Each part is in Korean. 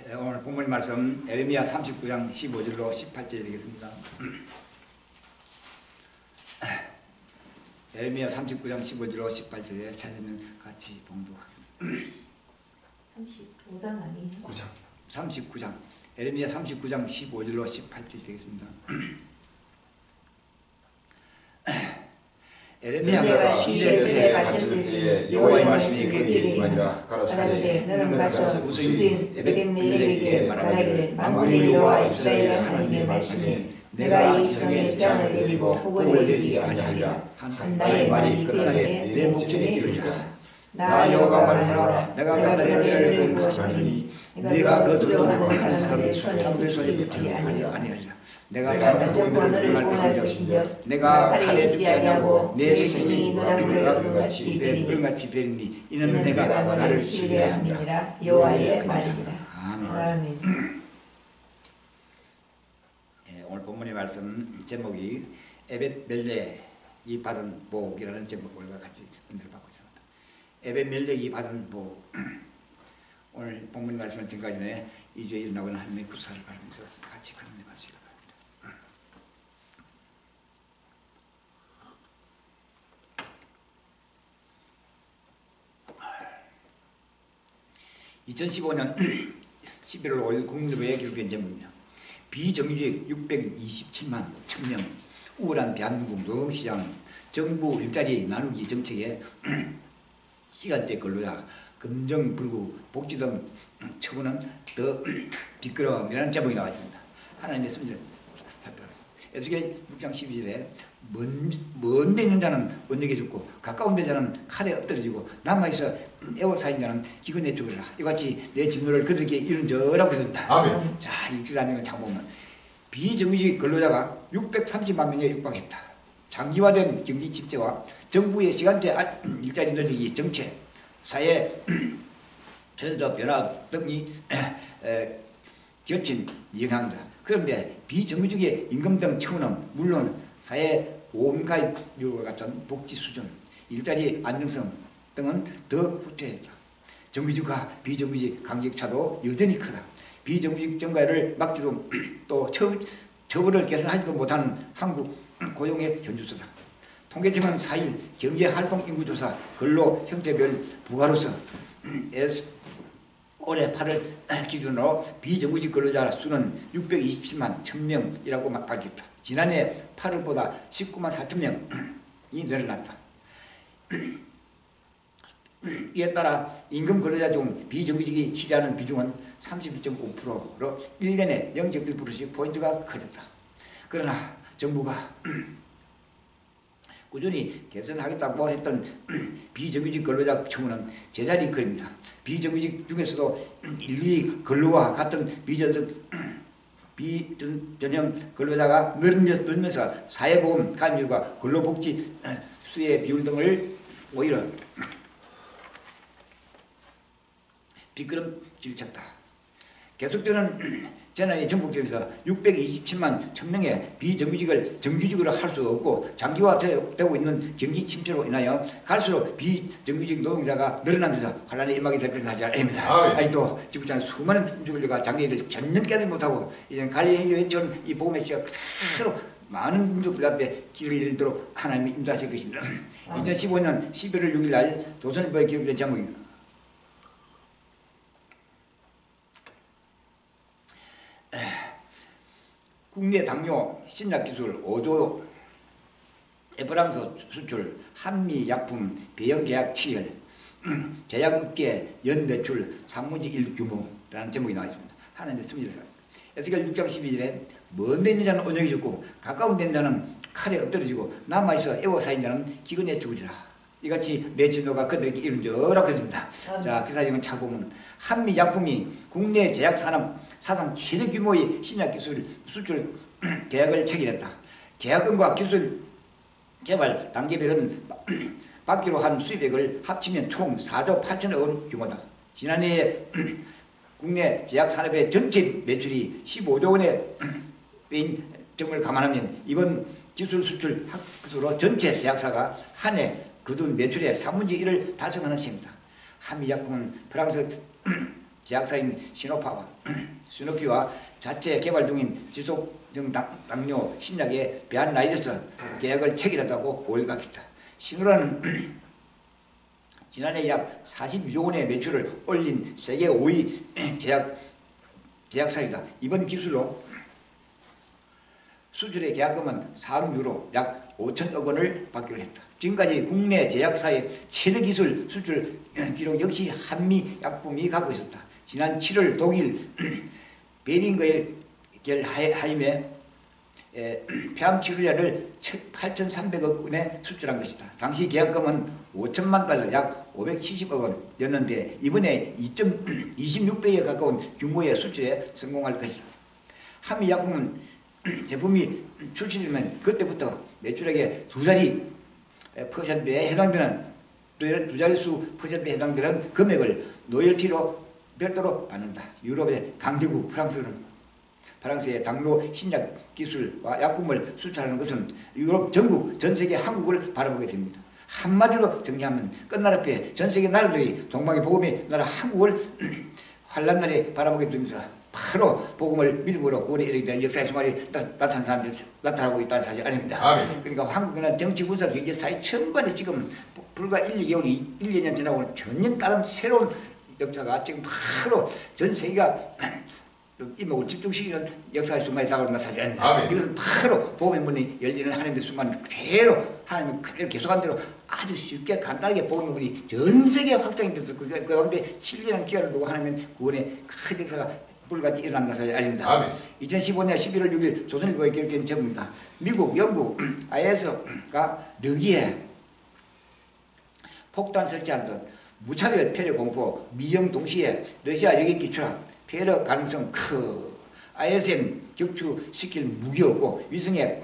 오늘 본문 말씀 에레미야 39장 15절로 18절 되겠습니다. 에레미야 39장 15절로 18절에 찾으면 같이 봉독하겠습니다. 35장 아니에요? 39장 에레미야 39장 15절로 18절 되겠습니다. 에레미야가 시내들에 갇혔을 때에 여호와의 말씀이 그에게 임하니라. 가라사대 너는 가서 우스인 에벳멜렉에게 말하기를 만군의 여호와 이스라엘 하나님의 말씀이 내가 이 성에 재앙을 내리고 복을 내리지 아니하리라 한 나의 말이 끝나게 내 목전에 이르리라. 나 여호와가 말하노라. 내가 간다의 미래를 공포하사니 네가 그 두려움으로 하는 사람의 손에 붙지 아니하리라. 내가 단단히 너를 구원할 것인즉 내가 칼에 죽지 아니하고 내 생명이 노랑불같이 베리니 이는 내가 나를 신뢰함이라. 여호와의 말이니라. 아멘. 오늘 본문의 말씀 제목이 에벳멜렉이 받은 복이라는 제목과 같이 은혜를 받고 있습니다. 에벳멜렉이 받은 복. 오늘 본문 말씀을 듣기까지 전에 이 주에 일어나고는 하나님의 구사를 바라면서 같이 그런 데 마시기 바랍니다. 2015년 11월 5일 국민일보에 기록된 제목입니다. 비정규직 627만 1000명, 우울한 대한민국 노동시장, 정부 일자리 나누기 정책에 시간제 근로자, 금정불구, 복지 등 처분은 더 비끄러움이라는 제목이 나와 있습니다. 하나님의 손질을 살펴봤습니다. 에스겔 6장 12절에 먼 데 있는 자는 언덕에 죽고 가까운 데 자는 칼에 엎드려지고 남아있어 애워사인 자는 기근에 죽으리라. 이같이 내 진노를 그들에게 이른저라고 했습니다. 아멘. 자, 일주일하는 장 보면 비정규직 근로자가 630만 명에 육박했다. 장기화된 경기 침체와 정부의 시간제 일자리 늘리기 정책, 사회 절도 변화 등이 겹친 영향이다. 그런데 비정규직의 임금 등 처우는 물론 사회 보험가입률과 같은 복지 수준, 일자리 안정성 등은 더 후퇴했다. 정규직과 비정규직 간격차도 여전히 크다. 비정규직 증가를 막지도 또 처우를 개선하지도 못하는 한국 고용의 현주소다. 통계청은 4일 경제활동인구조사 근로 형태별 부가로서 올해 8월 기준으로 비정규직 근로자 수는 627만 1000명이라고 밝혔다. 지난해 8월보다 19만 4천 명이 늘어났다. 이에 따라 임금 근로자 중 비정규직이 차지하는 비중은 32.5%로 1년에 0.1%씩 포인트가 커졌다. 그러나 정부가 꾸준히 개선하겠다고 했던 비정규직 근로자 처우는 제자리 걸입니다. 비정규직 중에서도 1, 2 근로와 같은 비전형 근로자가 늘면서 사회보험 가입률과 근로복지 수혜 비율 등을 오히려 비끄럼질 쳤다. 계속되는 재난이 전국적에서 627만 1000명의 비정규직을 정규직으로 할 수 없고 장기화되고 있는 경기 침체로 인하여 갈수록 비정규직 노동자가 늘어나면서 환란에 임하게 될 것은 하지 않습니다. 아직도 지구촌 수많은 중증인류가 장애인을 전면 깨닫지 못하고 이제 관리행위 외쳐온 이 보험의 씨가 새로 많은 민족들 앞에 길을 잃도록 하나님이 인도하실 것입니다. 2015년 11월 6일 날 조선일보에 기록된 제목입니다. 국내 당뇨 신약기술 5조 에프랑스 수출, 한미약품 배영계약 체결, 제약업계 연매출 3분의 1 규모라는 제목이 나와 있습니다. 하나님의 섭리를 에스겔 6장 12절에 먼 데 있는 자는 언약이 죽고 가까운 데 있는 자는 칼에 엎드러지고 남아있어 애워사인 자는 기근에 죽으리라. 이같이 내 진노가 그들에게 이른저라고 했습니다. 자, 그 사진은 차보면 한미약품이 국내 제약산업 사상 최대 규모의 신약기술 수출 계약을 체결했다. 계약금과 기술 개발 단계별은 받기로 한 수입액을 합치면 총 4조 8천억 원 규모다. 지난해 국내 제약산업의 전체 매출이 15조 원에 빼인 점을 감안하면 이번 기술 수출 학수로 전체 제약사가 한 해 거둔 매출의 3분의 1을 달성하는 셈입니다. 한미약품은 프랑스 제약사인 시노피와 자체 개발 중인 지속적 당뇨 신약의 비안라이더스 계약을 체결했다고 5일 밝혔다. 시노라는 지난해 약 42조 원의 매출을 올린 세계 5위 제약사이다. 이번 기술로 수출의 계약금은 4억 유로 약 5천억 원을 받기로 했다. 지금까지 국내 제약사의 최대 기술 수출 기록 역시 한미 약품이 갖고 있었다. 지난 7월 독일 베링거의 하임에 폐암 치료제를 8,300억 원에 수출한 것이다. 당시 계약금은 5천만 달러 약 570억 원이었는데 이번에 26배에 가까운 규모의 수출에 성공할 것이다. 한미 약품은 제품이 출시되면 그때부터 매출액의 두 자릿수에 해당되는 금액을 로열티로 별도로 받는다. 유럽의 강대국 프랑스의 당뇨 신약 기술과 약품을 수출하는 것은 유럽 전국 전 세계 한국을 바라보게 됩니다. 한마디로 정리하면 끝날 앞에 전 세계 나라들이 동방의 복음의 나라 한국을 환란날에 바라보게 되면서 바로 복음을 믿음으로 구원에 이르게 되는 역사의 순간이 나타나고 있다는 사실 아닙니다. 아멘. 그러니까 한국은 정치, 군사, 경제, 사회 전반에 지금 불과 1, 2년 지나고 전혀 다른 새로운 역사가 지금 바로 전 세계가 이목을 집중시키는 역사의 순간이 다가온다는 사실 아닙니다. 이것은 바로 복음의 문이 열리는 하나님의 순간 그대로 하나님이 그대로 계속한 대로 아주 쉽게 간단하게 복음의 문이 전 세계에 확장이 돼서 그 가운데 7년의 기간을 두고 하나님은 구원의 큰 역사가 불같이 일어난다는 사실 아닙니다. 2015년 11월 6일 조선일보에 기록된 제목입니다. 미국, 영국, IS가 르기에 폭탄 설치한 듯 무차별 폐려 공포, 미영 동시에 러시아 여객기 추락, 폐려 가능성 ISN 격추시킬 무기 없고 위성의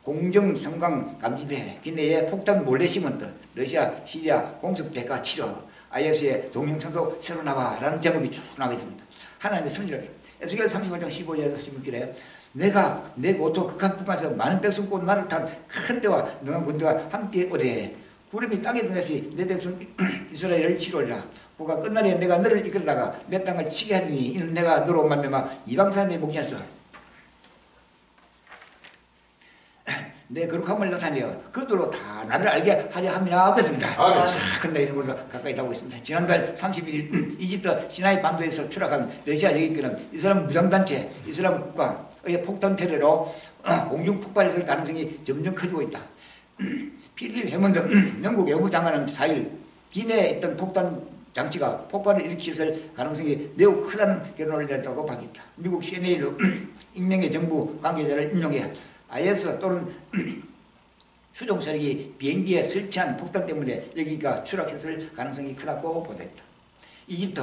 공정 성광 감지대 기내에 폭탄 몰래 심은 듯 러시아 시리아 공습 대가 치러 IS의 동명천도 새로 나와라는 제목이 쭉 나와 있습니다. 하나님의 성질을 에스겔 35장 15절에서 16절에 내가 내 고토 극한 풍간에서 많은 백성 곧 나를 탄 큰 데와 능한 군대와 함께 오되 구름이 땅에 등했이 내 백성 이스라엘을 치료하리라. 그가 끝날에 내가 너를 이끌다가 내 땅을 치게 하리니 이는 내가 너로 말미암아 이방 사람의 목에서 내 거룩함을 나타내어 그들로 다 나를 알게 하려 함이라 그랬습니다. 근데 이런 것도 가까이 나오고 있습니다. 지난달 31일 이집트 시나이 반도에서 추락한 러시아 여객기는 이슬람 무장단체 이슬람 국가의 폭탄 테러로 공중 폭발했을 가능성이 점점 커지고 있다. 필립 해먼드 영국 외무장관은 4일 기내에 있던 폭탄 장치가 폭발을 일으켰을 가능성이 매우 크다는 결론을 내렸다고 밝혔다. 미국 CNA도 익명의 정부 관계자를 인용해 IS 또는 추종 세력이 비행기에 설치한 폭탄 때문에 여기가 추락했을 가능성이 크다고 보도했다. 이집트,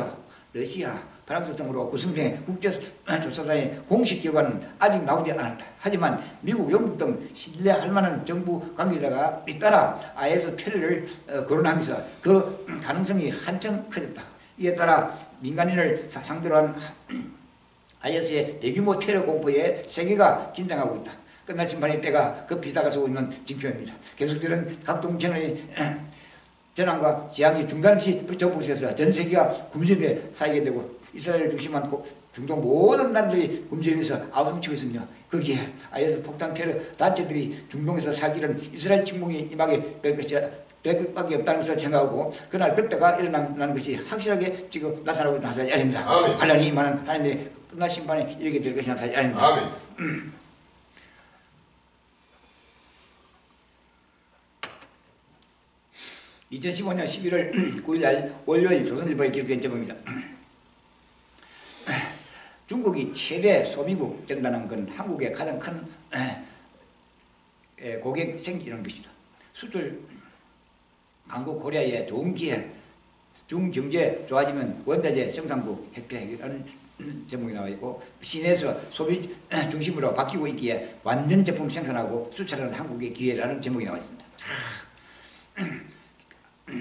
러시아, 프랑스 등으로 구성된 국제조사단의 공식 결과는 아직 나오지 않았다. 하지만 미국, 영국 등 신뢰할 만한 정부 관계자가 잇따라 IS 테러를 거론하면서 그 가능성이 한층 커졌다. 이에 따라 민간인을 상대로 한 IS의 대규모 테러 공포에 세계가 긴장하고 있다. 끝날 심판의 때가 급히 다가서고 있는 징표입니다. 계속되는 각종 전환과 재앙이 중단없이 정복돼서 전 세계가 굶주림에 쌓이게 되고 이스라엘 중심한 중동 모든 나라들이 굶주리면서 아우성치고 있으며 거기에 IS 폭탄 테러 단체들이 중동에서 살기는 이스라엘 침공이 임하게 될 것밖에 없다는 것을 생각하고 그날 그때가 일어나는 것이 확실하게 지금 나타나고 있다는 사실이 아닙니다. 환란이 임하는 하나님의 끝날 심판에 이르게 될 것이라는 사실이 아닙니다. 2015년 11월 9일 날 월요일 조선일보에 기록된 제목입니다. 중국이 최대 소비국 된다는 건 한국의 가장 큰 고객 생기는 것이다. 수출 강국 코리아의 좋은 기회, 중경제 좋아지면 원자재 생산국 획득이라는 제목이 나와 있고 시내에서 소비 중심으로 바뀌고 있기에 완전 제품 생산하고 수출하는 한국의 기회라는 제목이 나와 있습니다.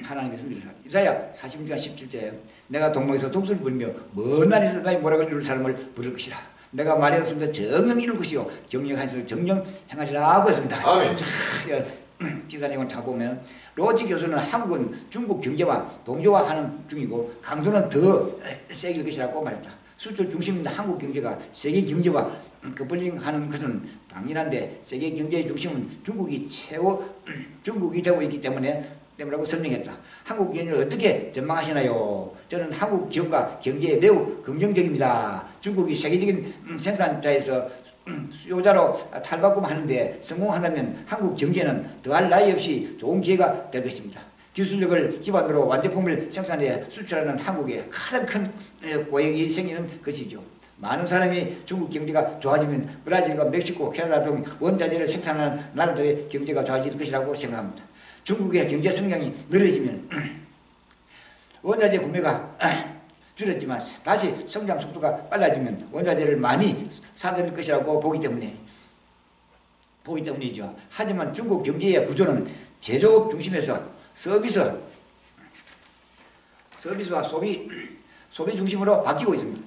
하나님의 성질을 이사야 46장 17절에 내가 동방에서 독수를 부리며 먼 나라에서 나의 모락을 이룰 사람을 부를 것이라. 내가 말하였습니다. 정령 이룰 것이요 경영하였으면 정령 행하리라 하고 했습니다. 기사님을查보면 로치 교수는 한국은 중국 경제와 동조화하는 중이고 강도는 더 세길 것이라고 말했다. 수출 중심인 한국 경제가 세계 경제와 커플링하는 것은 당연한데 세계 경제의 중심은 중국이 되고 있기 때문이라고 설명했다. 한국 경제를 어떻게 전망하시나요? 저는 한국 기업과 경제에 매우 긍정적입니다. 중국이 세계적인 생산자에서 수요자로 탈바꿈하는데 성공한다면 한국 경제는 더할 나위 없이 좋은 기회가 될 것입니다. 기술력을 기반으로 완제품을 생산해 수출하는 한국에 가장 큰 고역이 생기는 것이죠. 많은 사람이 중국 경제가 좋아지면 브라질과 멕시코, 캐나다 등 원자재를 생산하는 나라들의 경제가 좋아질 것이라고 생각합니다. 중국의 경제 성장이 느려지면 원자재 구매가 줄었지만 다시 성장 속도가 빨라지면 원자재를 많이 사들일 것이라고 보기 때문이죠. 하지만 중국 경제의 구조는 제조업 중심에서 서비스와 소비 중심으로 바뀌고 있습니다.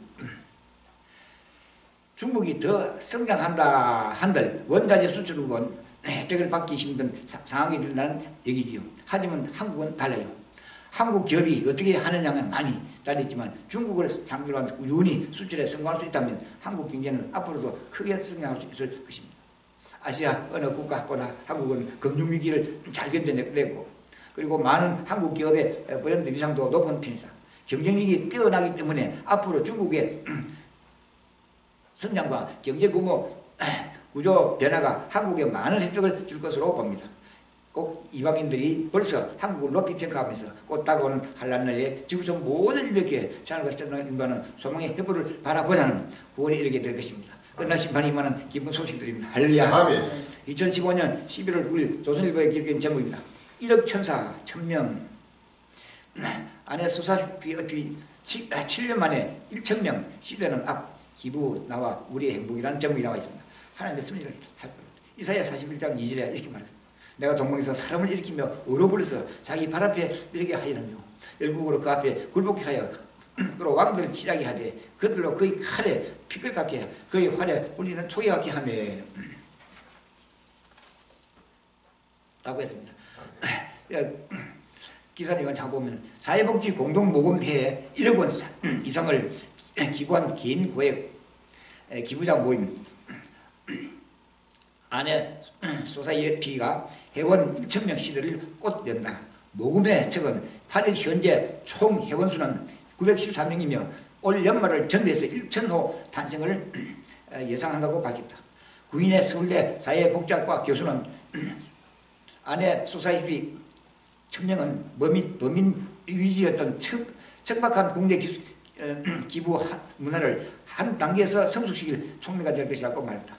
중국이 더 성장한다 한들 원자재 수출국은 혜택을 받기 힘든 상황이 된다는 얘기지요. 하지만 한국은 달라요. 한국 기업이 어떻게 하느냐는 많이 달렸지만 중국을 상대로 한 꾸준히 수출에 성공할 수 있다면 한국 경제는 앞으로도 크게 성장할 수 있을 것입니다. 아시아 어느 국가보다 한국은 금융위기를 잘 견뎌냈고 그리고 많은 한국 기업의 브랜드 위상도 높은 편이다. 경쟁력이 뛰어나기 때문에 앞으로 중국의 성장과 경제 구조 변화가 한국에 많은 혜택을 줄 것으로 봅니다. 꼭 이방인들이 벌써 한국을 높이 평가하면서 곧 다가오는 한란날에 지구촌 모든 인류에게 자연과 전당을 인도하는 소망의 해부를 바라보자는 구원에 이르게 될 것입니다. 끝날 심판이 임하는 기쁜 소식들입니다. 할렐루야. 2015년 11월 9일 조선일보에 기록된 제목입니다. 1억 천사 1000명 아내 수사피 어떻게 7년 만에 1000명 시대는 앞 기부 나와 우리의 행복이라는 제목이 나와 있습니다. 하나님의 섭리를 살펴봅니다. 이사야 41장 2절에 이렇게 말합니다. 내가 동방에서 사람을 일으키며 얼어버려서 자기 발 앞에 내리게 하였느뇨. 열국으로 그 앞에 굴복케 하여 그로 왕들을 치라게 하되 그들로 그의 칼에 피끌 같게 그의 활에 울리는 초계 같게 하며 라고 했습니다. 기사님을查보면 사회복지 공동모금회에 1억 원 이상을 기부한 개인 고액 기부자 모임 아내 소사이어티가 회원 1,000명 시대를 곧 연다. 모금회 측은 8일 현재 총 회원수는 913명이며 올 연말을 전대해서 1,000호 탄생을 예상한다고 밝혔다. 구인의 서울대 사회복지학과 교수는 아내 소사이어티 1,000명은 범인 위주였던 척박한 국내 기부 문화를 한 단계에서 성숙시킬 촉매가 될 것이라고 말했다.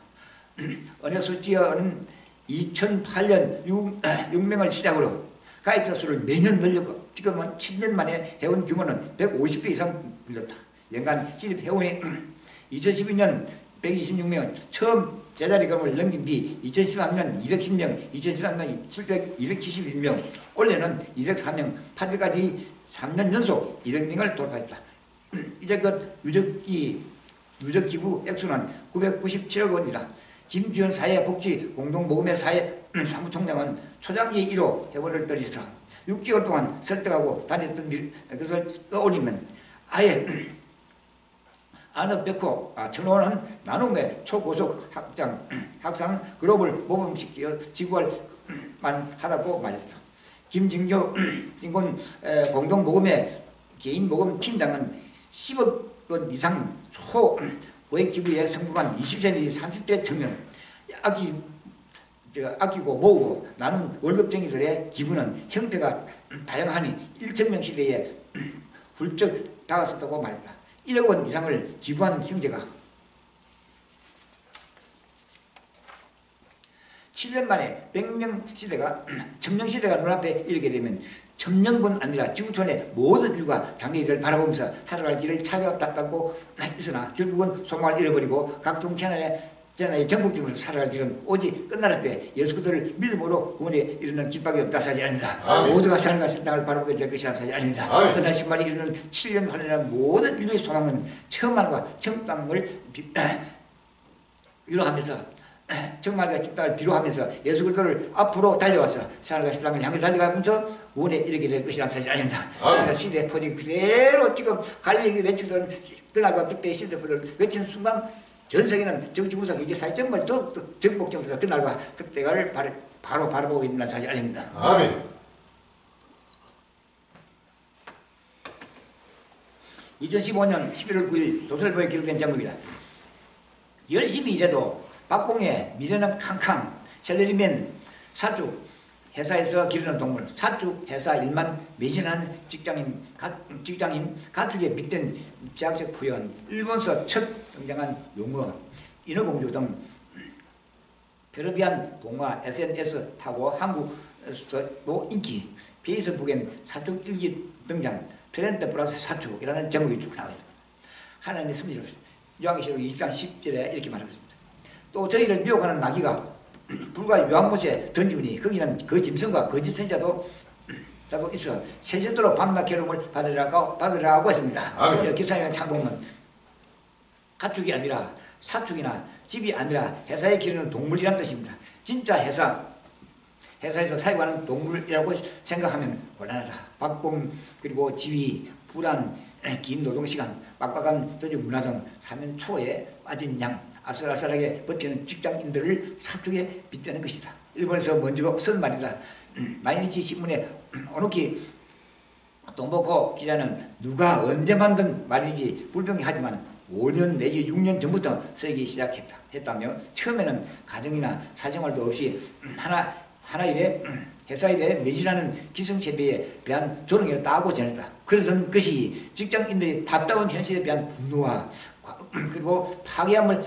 어느 수지어는 2008년 6명을 시작으로 가입자 수를 매년 늘렸고 지금은 7년 만에 회원 규모는 150배 이상 늘렸다. 연간 시립 회원이 2012년 126명 처음 제자리금을 넘긴 뒤 2013년 210명, 2013년 271명, 올해는 204명, 8일까지 3년 연속 200명을 돌파했다. 이제 그 누적 기부 액수는 997억 원이다. 김주현 사회복지 공동모금회 사무총장은 초장기 1호 회원을 떨어서 6개월 동안 설득하고 다녔던 것을 떠올리면 아예 안업백호 천호는 나눔의 초고속 학상 글로벌 모범식 지구활만 하다고 말했다. 김진교 인권 공동모금회 개인모금 팀장은 10억 원 이상 초고액 기부에 성공한 20세 내지 30대 청년 아끼고 모으고 나눈 월급쟁이들의 기부는 형태가 다양하니 1,000명 시대에 훌쩍 다가섰다고 말했다. 1억 원 이상을 기부한 형제가 7년 만에 100명 시대가 1000명 시대가 눈앞에 이르게 되면 1000명뿐 아니라 지구촌의 모든 일과 장래를 바라보면서 살아갈 길을 찾아왔다고 있으나 결국은 소망을 잃어버리고 각종 재난에 전국적으로 살아갈 길은 오직 끝날 때 예수 그리스도를 믿음으로 구원에 이르는 길밖에 없다 사실 아닙니다. 모두가 삶과 땅을 바라보게 될 것이 사실 아닙니다. 그러나 신발이 이르는 7년 환란한 모든 인류의 소망은 천만과 천땅을 위로하면서 정말과 직당을 뒤로 하면서 예수 그리스도를 앞으로 달려와서 하늘과 십상을 향해 달려가면서 원에 이르게 될 것이라는 사실 아닙니다. 그러니까 시대 포지 그대로 지금 갈릴리 외치던 그날과 그때의 시대 포지를 외친 순간 전 세계는 정치구석 이게 사회 정말 정복정에서 그날과 그때를 바로 바라보고 있는 사실 아닙니다. 아멘. 2015년 11월 9일 조선일보에 기록된 제목입니다. 열심히 일해도 박봉의 미련함 캉캉 셀러리맨 사축 회사에서 기르는 동물 사축 회사 일만 매진하는 직장인 가축에 빗댄 제약적 표현 일본서 첫 등장한 용어 인어공주 등 패러디한 동화 SNS 타고 한국에서도 인기 페이스북엔 사축 일기 등장 트렌드 플러스 사축이라는 제목이 쭉 나와 있습니다. 하나님의 섭리를 요한계시록 20장 10절에 이렇게 말하고 있습니다. 또 저희를 미혹하는 마귀가 불과 요한못에 던지니 거기는 그 짐승과 거짓 선자도 있어 세세도록 밤낮 괴로움을 받으라고 했습니다. 기사님은 참고하면 가축이 아니라 사축이나 집이 아니라 회사에 기르는 동물이란 뜻입니다. 진짜 회사에서 사용하는 동물이라고 생각하면 곤란하다. 박봉 그리고 지위, 불안, 긴 노동시간, 빡빡한 조직 문화 등 사면 초에 빠진 양 아슬아슬하게 버티는 직장인들을 사축에 빗대는 것이다. 일본에서 먼저 쓴 말이다. 마이니치 신문에 오노키 동보코 기자는 누가 언제 만든 말인지 불명하지만 5년 내지 6년 전부터 쓰기 시작했다며 처음에는 가정이나 사생활도 없이 하나일에 회사에 대해 매진하는 기성세대에 대한 조롱이었다고 전했다. 그래서 것이 직장인들이 답답한 현실에 대한 분노와 그리고 자기함을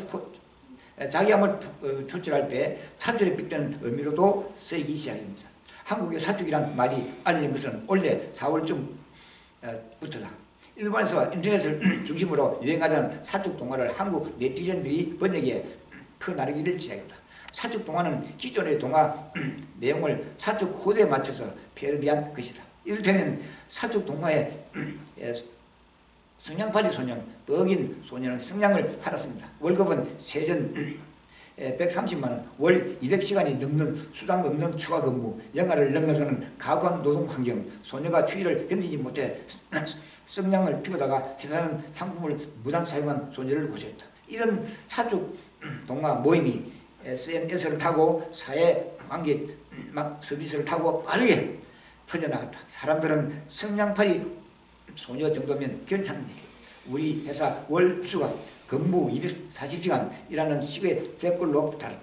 표출할 때 사축에 빗대는 의미로도 쓰이기 시작합니다. 한국의 사축이란 말이 알려진 것은 올해 4월쯤부터다. 일본에서 인터넷을 중심으로 유행하던 사축 동화를 한국 네티즌들이 번역에 퍼나르기를 시작했다. 사축 동화는 기존의 동화 내용을 사축 코드에 맞춰서 패러디한 것이다. 이를테면 사축 동화의 성냥팔이 소년, 뻑인 소년은 성냥을 팔았습니다. 월급은 세전 130만원, 월 200시간이 넘는 수당 없는 추가 근무, 영하를 넘나드는 가관 노동 환경, 소녀가 추위를 견디지 못해 성냥을 피우다가 회사는 상품을 무단 사용한 소녀를 고소했다. 이런 사축 동화 모임이 SNS를 타고 사회관계 서비스를 타고 빠르게 퍼져나갔다. 사람들은 성냥팔이 소녀 정도면 괜찮네. 우리 회사 월수가 근무 240시간이라는 식의 댓글로 달았다.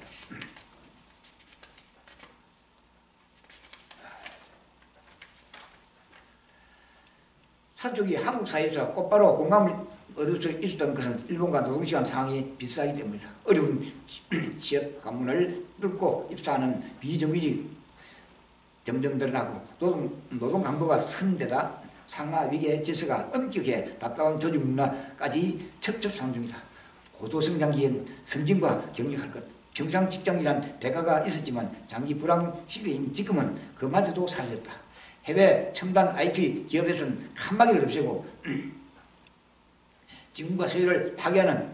사축이 한국 사회에서 곧바로 공감을 얻을 수 있었던 것은 일본과 노동시간 상황이 비슷하기 때문이다. 어려운 취업 관문을 뚫고 입사하는 비정규직 점점 늘어나고 노동 강도가 선 데다 상하 위계 질서가 엄격해 답답한 조직 문화까지 첩첩산 중이다. 고도성장기엔 승진과 경력할 것, 평상 직장이란 대가가 있었지만 장기 불황 시대인 지금은 그마저도 사라졌다. 해외 첨단 IT 기업에서는 칸막이를 없애고 지금과 세계를 파괴하는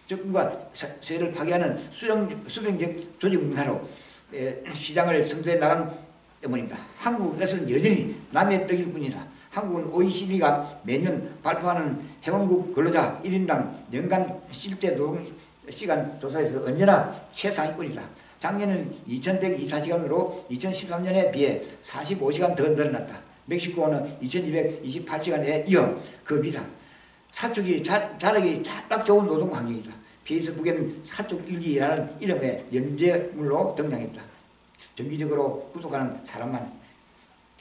적군과 세계를 파괴하는 수평적 조직 문화로 시장을 선도해 나간 때문입니다. 한국에서는 여전히 남의 떡일 뿐이다. 한국은 OECD가 매년 발표하는 회원국 근로자 1인당 연간 실제 노동시간 조사에서 언제나 최상위권이다. 작년은 2124시간으로 2013년에 비해 45시간 더 늘어났다. 멕시코는 2228시간에 이어 그 밑이다. 사축이 자라기 딱 좋은 노동 환경이다. 페이스북에는 사축일기라는 이름의 연재물로 등장했다. 정기적으로 구독하는 사람만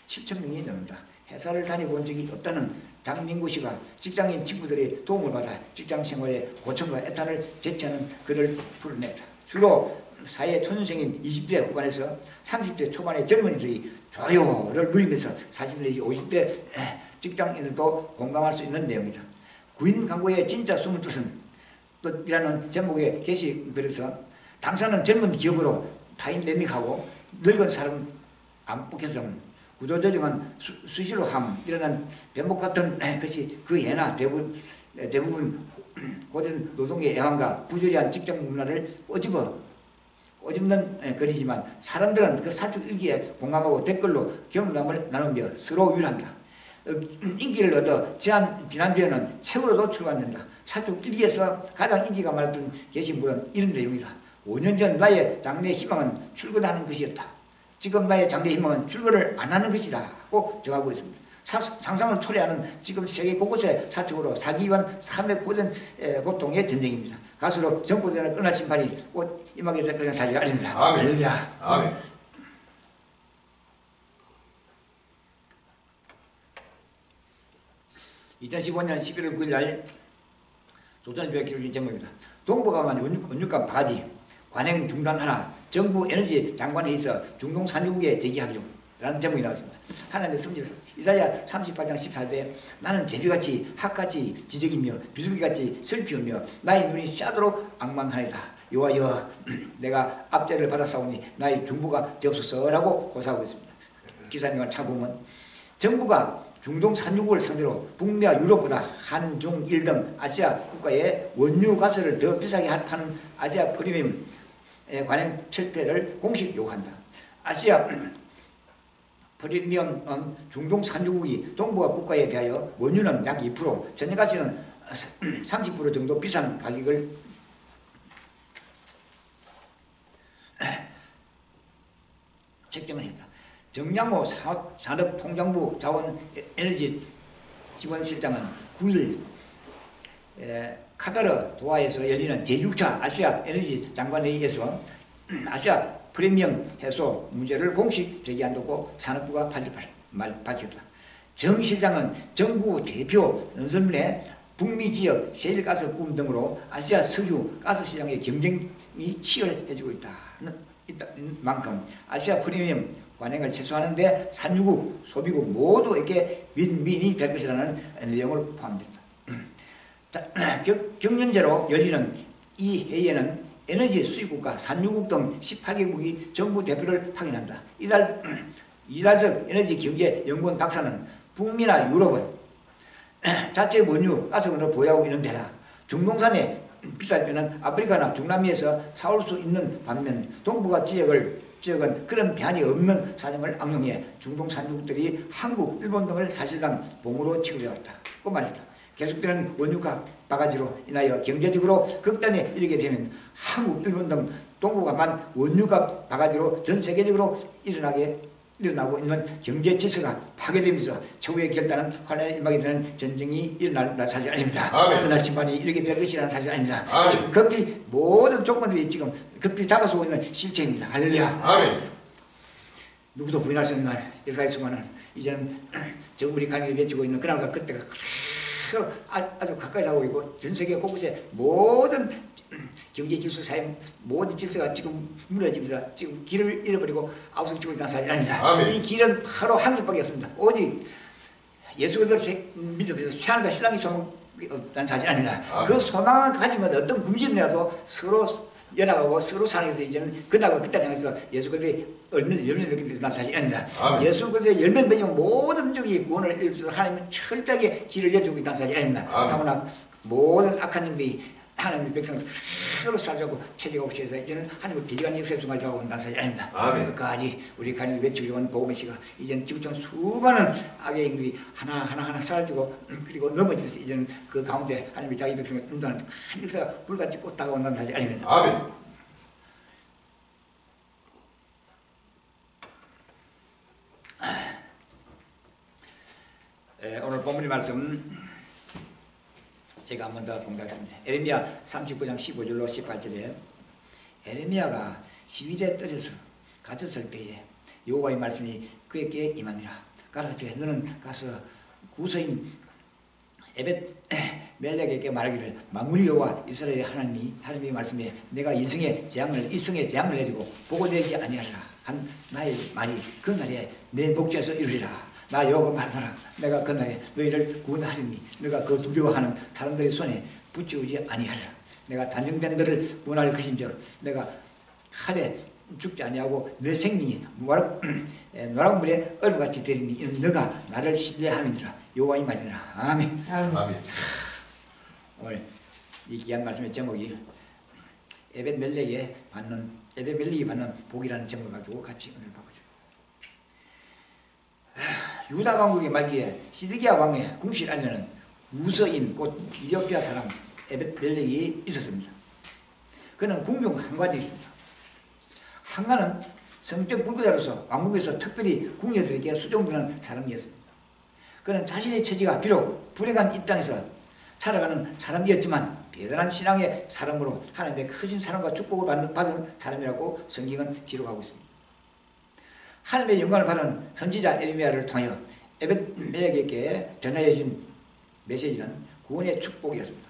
7,000명이 넘는다. 회사를 다니고 온 적이 없다는 장민구 씨가 직장인 친구들의 도움을 받아 직장생활에 고충과 애탄을 제치하는 글을 풀어냈다. 주로 사회 초년생인 20대 후반에서 30대 초반의 젊은이들이 좋아요를 누리면서 40대 내지 50대 직장인들도 공감할 수 있는 내용이다. 구인 광고의 진짜 숨은 뜻이라는 제목의 게시글에서 당사는 젊은 기업으로 타인 매믹하고 늙은 사람 안 뽑혀서는 구조조정은 수시로 함이라는 대목 같은 것이 그 예나 대부분 고된 노동의 애환과 부조리한 직장 문화를 꼬집어 꼬집는 글이지만 사람들은 그 사축일기에 공감하고 댓글로 경험을 나누며 서로 위로한다. 인기를 얻어 지난주에는 책으로 노출받는다. 사축일기에서 가장 인기가 많았던 게시물은 이런 내용이다. 5년 전 나의 장래 희망은 출근하는 것이었다. 지금 나의 장래 희망은 출근을 안 하는 것이다. 고 정하고 있습니다. 상상을 초래하는 지금 세계 곳곳에 사축으로 살기 위한 삶의 고통의 전쟁입니다. 가수로 정부대를 끊을 심판이 곧 임하게 될 것은 사실 아닙니다. 아멘. 할렐루야. 아멘. (2015년 11월 9일) 날 조선일보에 기록된 제목입니다. 동북아만 원유값 바가지 관행 중단하라. 정부 에너지 장관회의에서 중동 산유국에 제기하기로 라는 제목이 나왔습니다. 하나님의 성경에서 이사야 38장 14절에 나는 제비같이 학같이 지적이며 비둘기같이 슬피우며 나의 눈이 sha도록 앙망하리라. 여호와여 내가 압제를 받았사오니 나의 중보가 되옵소서라고 고사하고 있습니다. 기사명을 찾아보면 정부가 중동 산유국을 상대로 북미와 유럽보다 한중 일 등 아시아 국가에 원유 가스를 더 비싸게 하는 아시아 프리미엄 관행 철폐를 공식 요구한다. 아시아 프리미엄 중동 산유국이 동북아 국가에 대하여 원유는 약 2%, 전기가스는 30% 정도 비싼 가격을 책정을 했다. 정량호 산업통상부 자원에너지 지원실장은 9일 카타르 도하에서 열리는 제6차 아시아 에너지 장관회의에서 아시아 프리미엄 해소 문제를 공식 제기한다고 산업부가 밝혔다. 정 실장은 정부 대표 연설문에 북미 지역 셰일가스 꿈 등으로 아시아 석유 가스 시장의 경쟁이 치열해지고 있다는 만큼 아시아 프리미엄 관행을 최소화하는 데 산유국, 소비국 모두에게 윈윈이 될 것이라는 내용을 포함된다. 경연제로 열리는 이 회의에는 에너지 수입국가, 산유국 등 18개국이 정부 대표를 파견한다. 이달석 에너지 경제 연구원 박사는 북미나 유럽은 자체 원유, 가스원을 보유하고 있는 데다 중동산에 비쌀 때는 아프리카나 중남미에서 사올 수 있는 반면 동북아 지역은 그런 제한이 없는 사정을 악용해 중동 산유국들이 한국, 일본 등을 사실상 봉으로 취급해왔다. 그 말이다. 계속되는 원유가 바가지로 인하여 경제적으로 극단에 이르게 되면 한국, 일본 등 동북아만 원유가 바가지로 전 세계적으로 일어나고 있는 경제 질서가 파괴되면서 최후의 결단은 환란에 임하게 되는 전쟁이 일어날 사실 아닙니다. 그날 심판이 이렇게 될 것이라는 사실 아닙니다. 지금 급히 모든 조건들이 지금 급히 다가서고 있는 실체입니다. 할렐루야. 아멘. 누구도 부인할 수 없는 역사의 순간은 이제는 저 우리 강의를 외치고 있는 그날과 그때가 아주 가까이 하고 있고 전 세계 곳곳에 모든 경제 질서 사회 모든 질서가 지금 무너지면서 지금 길을 잃어버리고 아우성치고 있다는 사실 아닙니다. 이 길은 바로 한 길밖에 없습니다. 오직 예수 그리스도를 믿으면서 새하늘과 세상의 소망이라는 사실 아닙니다. 그 소망을 가지면 어떤 굶주림이라도 서로 연합하고 서로 사랑해서 이제는 그날과 그때 향해서 예수 그리스도의 열매를 맺게 된다는 사실이 아닙니다. 예수 그리스도의 열매를 맺으면 모든 적이 구원을 이루어서 하나님은 철저하게 길을 열어주고 있다는 사실이 아닙니다. 하무나 모든 악한 영들이 하나님의 백성을 서로 살자고 체제하고 해서 이제는 하나님을 기지간 역사에 중간에 하고 있다는 사실이 아닙니다. 끝까지 우리 하나님이 외치고 있는 복음의 시가 이제는 지구촌 수많은 악의 영들이 하나하나 사라지고 그리고 넘어지면서 이제는 그 가운데 하나님이 자기 백성을 인도하는 큰 역사가 불같이 꼭 다가온다는 사실이 아닙니다. 아멘. 오늘 본문의 말씀 제가 한 번 더 공부하겠습니다. 에레미야 39장 15절로 18절에 에레미야가 시위대에 떨어져 갇혔을 때에 여호와의 말씀이 그에게 임하니라. 가라사대 너는 가서 구서인 에벳 멜렉에게 말하기를 만군의 여호와 이스라엘의 하나님이 말씀에 내가 일성의 재앙을 내리고 보고 내지 아니하리라 한 나의 말이 그 날에 내 목전에서 이루리라. 나 여호와 말하라. 내가 그날에 너희를 구원하리니 너가 그 두려워하는 사람들의 손에 붙이우지 아니하리라. 내가 단정된 너를 구원할 것인즉 내가 칼에 죽지 아니하고 내 생명이 노랑물에 얼음같이 되리니 이는 너가 나를 신뢰함이니라. 여호와의 말이니라. 아멘. 아멘. 오늘 이 귀한 말씀의 제목이 에벳멜렉이 받는 복이라는 점을 가지고 같이 오늘 봐보죠. 유다 왕국의 말기에 시드기야 왕의 궁실 안에는 우서인 곧 이디오피아 사람 에벳멜렉이 있었습니다. 그는 궁중 한관이 있습니다. 한관은 성적 불구자로서 왕국에서 특별히 궁녀들에게 수종되는 사람이었습니다. 그는 자신의 처지가 비록 불행한 입장에서 살아가는 사람이었지만 대단한 신앙의 사람으로 하나님의 크신 사랑과 축복을 받은 사람이라고 성경은 기록하고 있습니다. 하나님의 영광을 받은 선지자 에레미야를 통하여 에벳멜렉에게 전하여진 메시지는 구원의 축복이었습니다.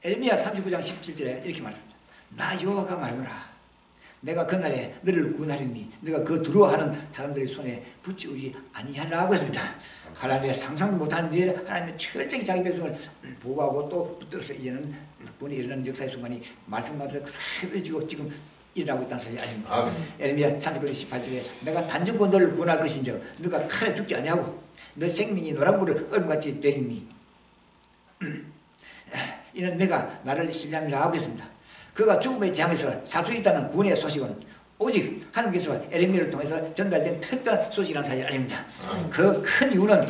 에레미야 39장 17절에 이렇게 말합니다. 나 여호와가 말하노라. 내가 그날에 너를 구원하리니 너가 그 두려워하는 사람들의 손에 붙이우지 아니하라고 했습니다. 하나님의 상상도 못하는 데 하나님의 철저히 자기 백성을 보호하고 또 붙들어서 이제는 본이 일어나는 역사의 순간이 말씀 가운데 그사를 쥐고 지금 일어나고 있다는 사실이 아닙니다. 에레미야 39장 18절에 내가 단정코 너를 구원할 것인즉 너가 칼에 죽지 아니하고 너 생명이 노란물을 얼음같이 되리니 이는 내가 나를 신뢰함이라 하고 있습니다. 그가 죽음의 재앙에서 살 수 있다는 구원의 소식은 오직 하나님께서 에레미야를 통해서 전달된 특별한 소식이라는 사실이 아닙니다. 그 큰 이유는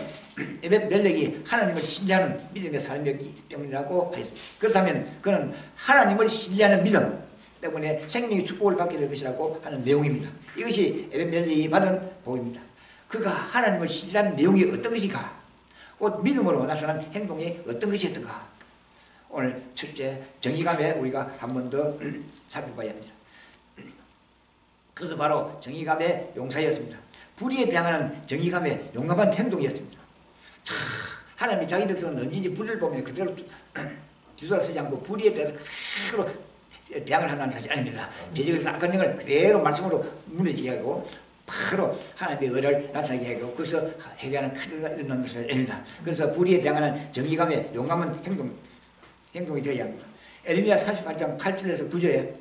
에벳멜렉이 하나님을 신뢰하는 믿음의 삶이었기 때문이라고 하였습니다. 그렇다면 그는 하나님을 신뢰하는 믿음 때문에 생명의 축복을 받게 될 것이라고 하는 내용입니다. 이것이 에벳멜렉이 받은 복입니다. 그가 하나님을 신뢰하는 내용이 어떤 것인가? 곧 믿음으로 나타난 행동이 어떤 것이었던가? 오늘 첫째 정의감에 우리가 한 번 더 살펴봐야 합니다. 그것은 바로 정의감의 용사였습니다. 불의에 대항하는 정의감의 용감한 행동이었습니다. 하나님이 자기 백성은 언제든지 불의를 보면 그대로 뒤돌아서지 않고 불의에 대해서 그대로 대항을 한다는 사실이 아닙니다. 제지그래서 악한 영을 그대로 말씀으로 무너지게 하고 바로 하나님의 의를 나타나게 하고 거기서 회개하는 크기가 일어나는 것이 아닙니다. 그래서 불의에 대항하는 정의감의 용감한 행동이 되어야 합니다. 에레미야 48장 8절에서 9절에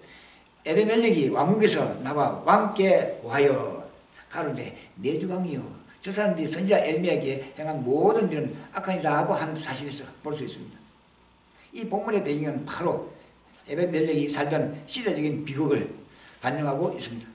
에베멜렉이 왕국에서 나와 왕께 와여 가로되 내 주왕이여 저 사람들이 선지자 에레미야에게 행한 모든 일은 악한이다 하고 하는 사실에서 볼 수 있습니다. 이 본문의 배경은 바로 에베멜렉이 살던 시대적인 비극을 반영하고 있습니다.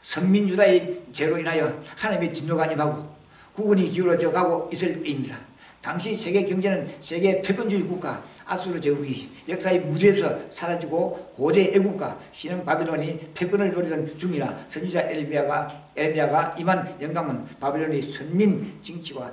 선민 유다의 죄로 인하여 하나님의 진노가 임하고 국군이 기울어져 가고 있을 때입니다. 당시 세계 경제는 세계 패권주의 국가 아수르 제국이 역사의 무대에서 사라지고 고대 애국가 신흥 바빌론이 패권을 노리던 중이라 선지자 에레미야가 임한 영감은 바빌론의 선민 정치와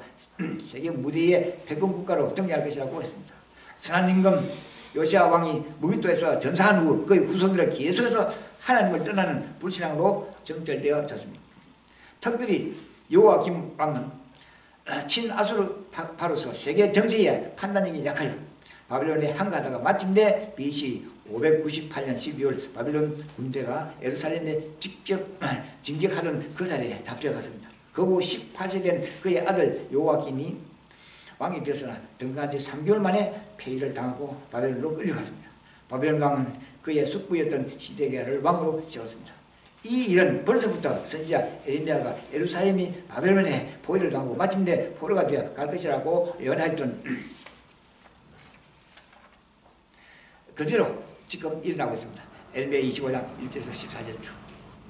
세계 무대의 패권 국가로 등장할 것이라고 했습니다. 선한 임금 요시야 왕이 무기토에서 전사한 후 그의 후손들은 계속해서 하나님을 떠나는 불신앙으로 정결되어졌습니다. 특별히 여호와김 왕은 친아수르 파로서 세계 정세의 판단력이 약하여 바빌론에 항거하다가 마침내 BC 598년 12월 바빌론 군대가 예루살렘에 직접 진격하던 그 자리에 잡혀갔습니다. 그 후 18세 된 그의 아들 요아김이 왕이 되었으나 등극한 지 3개월 만에 폐위를 당하고 바빌론으로 끌려갔습니다. 바빌론 왕은 그의 숙부였던 시데기야를 왕으로 세웠습니다. 이 일은 벌써부터 선지자 에레미야가 예루살렘이 바벨론에 포위를 당하고 마침내 포로가 되어 갈 것이라고 예언하였던 그대로 지금 일어나고 있습니다. 에레미야 25장 1절에서 14절 쭉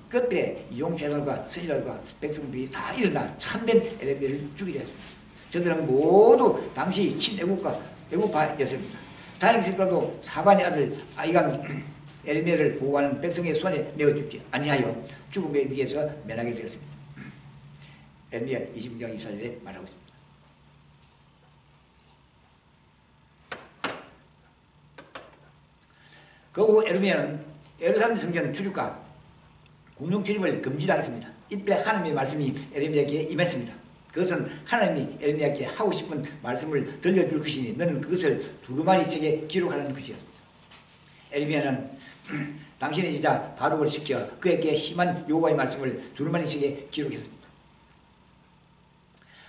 그때 이용제들과 선지자들과 백성들이 다 일어나 참된 에레미야를 죽이려 했습니다. 저들은 모두 당시 애국파였습니다. 다행스럽게도 사반의 아들 아이감이 에레미야를 보호하는 백성의 손에 내어주지 아니하여 죽음에 의해서 면하게 되었습니다. 에레미야 26장 24절에 말하고 있습니다. 그 후 에레미야는 예루살렘 성전 출입과 공중 출입을 금지당했습니다. 이때 하나님의 말씀이 에레미야에게 임했습니다. 그것은 하나님이 에레미야에게 하고 싶은 말씀을 들려줄 것이니 너는 그것을 두루마리 책에 기록하라는 것이었습니다. 에레미야는 당신의 제자 바룩을 시켜 그에게 심한 여호와의 말씀을 두루마리 책에 기록했습니다.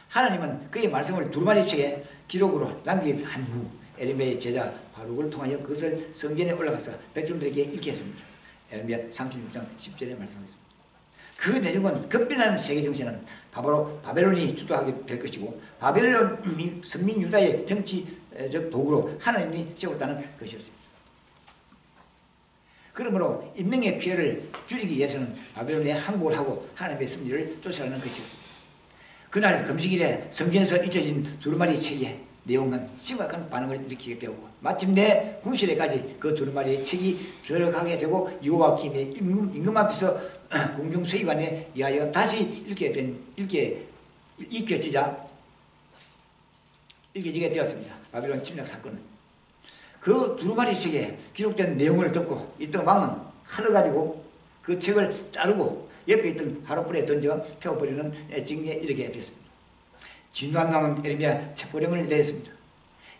하나님은 그의 말씀을 두루마리 책에 기록으로 남긴 후 에레미야의 제자 바룩을 통하여 그것을 성전에 올라가서 백성들에게 읽게 했습니다. 에레미야 36장 10절에 말씀하셨습니다. 그 내용은 급변하는 세계 정세는 바로 바벨론이 주도하게 될 것이고 바벨론이 선민 유다의 정치적 도구로 하나님이 세웠다는 것이었습니다. 그러므로 인명의 피해를 줄이기 위해서는 바벨론에 항복을 하고 하나님의 섭리를 쫓아가는 것이었습니다. 그날 금식일에 성전에서 잊혀진 두루마리 책의 내용은 심각한 반응을 일으키게 되고 마침내 군시대까지 그 두루마리의 책이 들어가게 되고 여호와 기임의 임금 앞에서 공중 서기관에 의하여 다시 읽혀지게 되었습니다. 바벨론 침략 사건은. 그 두루마리 책에 기록된 내용을 듣고 있던 왕은 칼을 가지고 그 책을 자르고 옆에 있던 화롯불에 던져 태워버리는 징계에 이르게 됐습니다. 진노한 왕은 에레미야 체포령을 내렸습니다.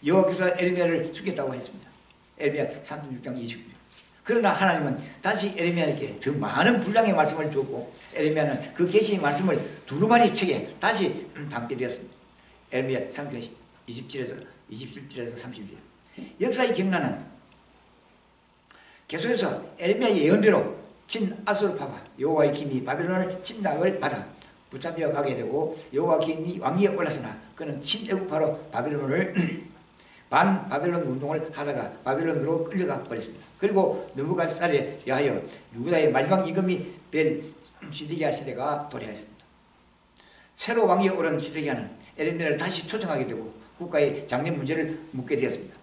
여호와께서 에레미야를 죽였다고 했습니다. 에레미야 36장 29절. 그러나 하나님은 다시 에레미야에게 더 많은 분량의 말씀을 주었고 에레미야는 그 계시의 말씀을 두루마리 책에 다시 담게 되었습니다. 에레미야 3장 27절에서 30절. 역사의 경라는 계속해서 에레미야의 예언대로 친아수르파와 여호와의 기임이 바벨론을 침략을 받아 붙잡혀 가게 되고 여호와 기임이 왕위에 올랐으나 그는 친애국파로 바벨론을 반바벨론 운동을 하다가 바벨론으로 끌려가 버렸습니다. 그리고 느부갓네살에 의하여 유다의 마지막 임금이 될 시드기야 시대가 도래했습니다. 새로 왕위에 오른 시드기야는 에레미야를 다시 초청하게 되고 국가의 장래 문제를 묻게 되었습니다.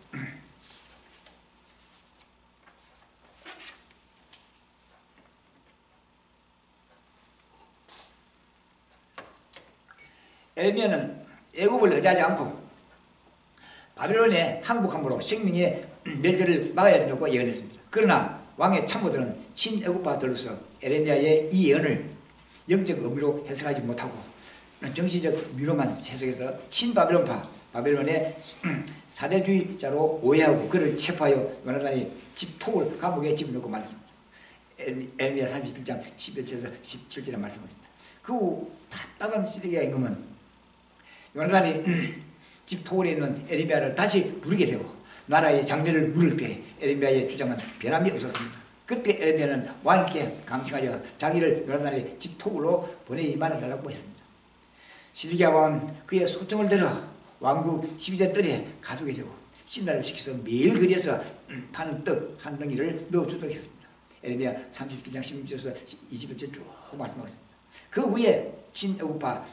에레미야는 애굽을 의지하지 않고 바벨론에 항복함으로 생명의 멸절을 막아야 된다고 예언했습니다. 그러나 왕의 참모들은 친애굽파들로서 에레미야의 이 예언을 영적 의미로 해석하지 못하고 정치적 미로만 해석해서 친바벨론파 바벨론의 사대주의자로 오해하고 그를 체포하여 요나단이 집토를 감옥에 집어넣고 말했습니다. 에레미야 31장 11절에서 17절의 말씀입니다. 그 후 답답한 시드기야 임금은 요나단이 집토울에 있는 에레미야를 다시 부르게 되고 나라의 장래를 물을 때 에레미야의 주장은 변함이 없었습니다. 그때 에레미야는 왕께 감청하여 자기를 요나단의 집토울로 보내지 말아달라고 했습니다. 시드기야 왕은 그의 소청을 들어 왕국 12대 뜰에 가두게 되고 신라를 시켜서 매일 거리에서 파는 떡 한 덩이를 넣어주도록 했습니다. 에레미야 37장 16절에서 21절 쭉 말씀하고 있습니다. 그 후에 친애굽파